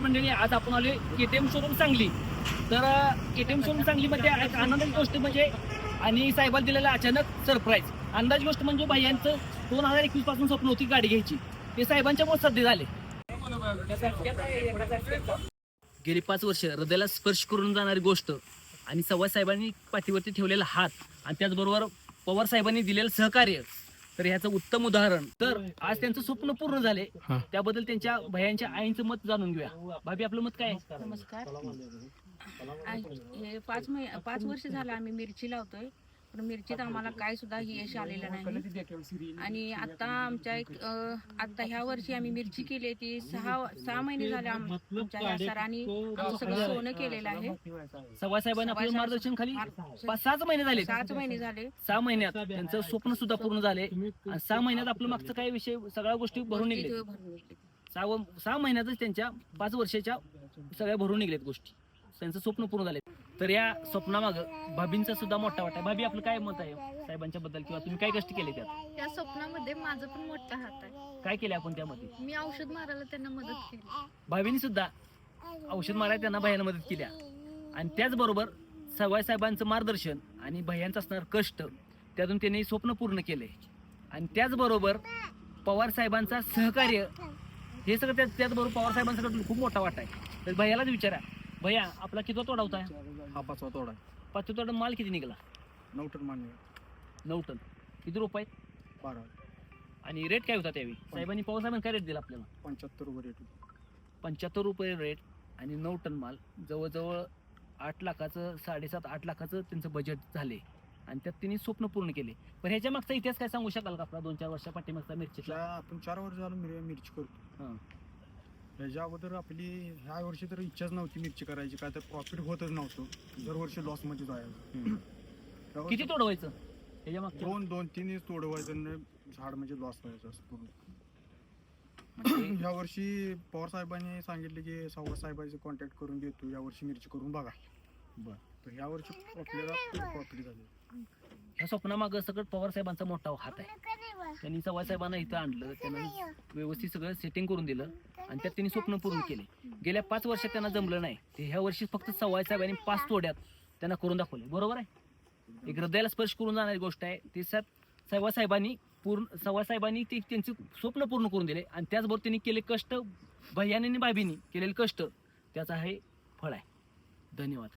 मंडळी, आज आपण आलोय केटीएम शोरूम सांगली. तर केटीएम शोरूम सांगलीमध्ये एक आनंदाची गोष्ट म्हणजे आणि साहेबांनी दिलेला अचानक सरप्राईज. अंदाज गोष्ट म्हणजे भाईयांचं 2021 पासून स्वप्न होती गाडी घ्यायची, ते साहेबांच्यामुळे सध्या झाले. गेली 5 वर्ष हृदयाला स्पर्श करून जाणारी गोष्ट आणि सव्वाज साहेबांनी पाठीवरती ठेवलेला हात आणि त्याचबरोबर पवार साहेबांनी दिलेलं सहकार्य, तर ह्याचं उत्तम उदाहरण. तर आज त्यांचं स्वप्न पूर्ण झाले, त्याबद्दल त्यांच्या भयांच्या आईंचं मत जाणून घेऊया. भाभी, आपलं मत काय आहे? नमस्कार. हे 5 वर्ष झालं आम्ही मिरची लावतोय, पण मिरचीत आम्हाला काय सुद्धा यश आलेलं नाही. आणि आता आमच्या आता ह्या वर्षी आम्ही मिरची केली ती 6 महिने झाले. आमच्या ह्या सरांनी आमचं सगळं सोनं केलेलं आहे. सव्वाज साहेबांनी आपलं मार्गदर्शन खाली 5-6 महिने झाले. 6 महिने झाले. 6 महिन्यात त्यांचं स्वप्न सुद्धा पूर्ण झाले आणि 6 महिन्यात आपलं मागचं काही विषय सगळ्या गोष्टी भरून निघले. 6 महिन्यातच त्यांच्या 5 वर्षाच्या सगळ्या भरून निघलेत गोष्टी, त्यांचं स्वप्न पूर्ण झाले. तर या स्वप्नामागं भाभींचा सुद्धा मोठा वाटा आहे. भाभी, आपलं काय मत आहे साहेबांच्या बद्दल, किंवा तुम्ही काय कष्ट केले त्यात? त्या स्वप्नामध्ये माझा पण मोठा हात आहे. काय केले आपण त्यामध्ये? मी औषध मारायला त्यांना मदत केली. भाभींनी सुद्धा औषध मारायला त्यांना भैयाला मदत केली आणि त्याचबरोबर सव्वाज साहेबांचं मार्गदर्शन आणि भैयांचं असणार कष्ट, त्यातून त्यांनी स्वप्न पूर्ण केले. आणि त्याचबरोबर पवार साहेबांचा सहकार्य, हे सगळं त्याचबरोबर पवार साहेबांचा खूप मोठा वाटा आहे. तर भैयालाच विचारा, भैया आपला किती तोडा होता? हा 5वा तोडा. 5 तोडा. माल किती निघाला? 9 टन माल. 9 टन. किती रुपये? 12. आणि रेट काय होता त्यावेळी? साहेबांनी, पवार साहेबांनी काय रेट दिला आपल्याला? 75 रुपये रेट. 75 रुपये रेट आणि 9 टन माल. जवळजवळ 8 लाखाचं, 7.5-8 लाखाचं त्यांचं बजेट झाले आणि त्यात त्यांनी स्वप्न पूर्ण केले. पण ह्याच्या मागचा इतिहास काय सांगू शकाल का आपला? 2-4 वर्षा पाठीमागचा मिरचीचा. आपण 4 वर्ष झालं मिरची करतो. हां. ह्याच्या अगोदर आपली ह्या वर्षी तर इच्छाच नव्हती मिरची करायची, काय तर प्रॉफिट होतच नव्हतं. दरवर्षी लॉसमध्ये जायचं. किती तोडवायचं ह्याच्या मागच्या? 2-3 तोडवायचं आणि झाड म्हणजे लॉस व्हायचं असं पूर्ण. ह्या वर्षी पवार साहेबांनी सांगितले की सव्वाज साहेबांचे कॉन्टॅक्ट करून घेतो, या वर्षी मिरची करून बघा. बरं. तर ह्या वर्षी आपल्याला प्रॉफिट झाले. ह्या स्वप्नामागं सगळं पवार साहेबांचा मोठा हात आहे. त्यांनी सव्वाज साहेबांना इथं आणलं, त्यांना व्यवस्थित सगळं सेटिंग करून दिलं आणि त्यात त्यांनी स्वप्न पूर्ण केले. गेल्या 5 वर्षात त्यांना जमलं नाही, ते ह्या वर्षी फक्त सव्वाज साहेबांनी 5 तोड्यात त्यांना करून दाखवले. बरोबर आहे? एक हृदयाला स्पर्श करून जाणारी गोष्ट आहे ती. सव्वाज साहेबांनी ते त्यांचे स्वप्न पूर्ण करून दिले आणि त्याचबरोबर त्यांनी केले कष्ट, भैयाने आणि भाभींनी केलेले कष्ट, त्याचा हे फळ आहे. धन्यवाद.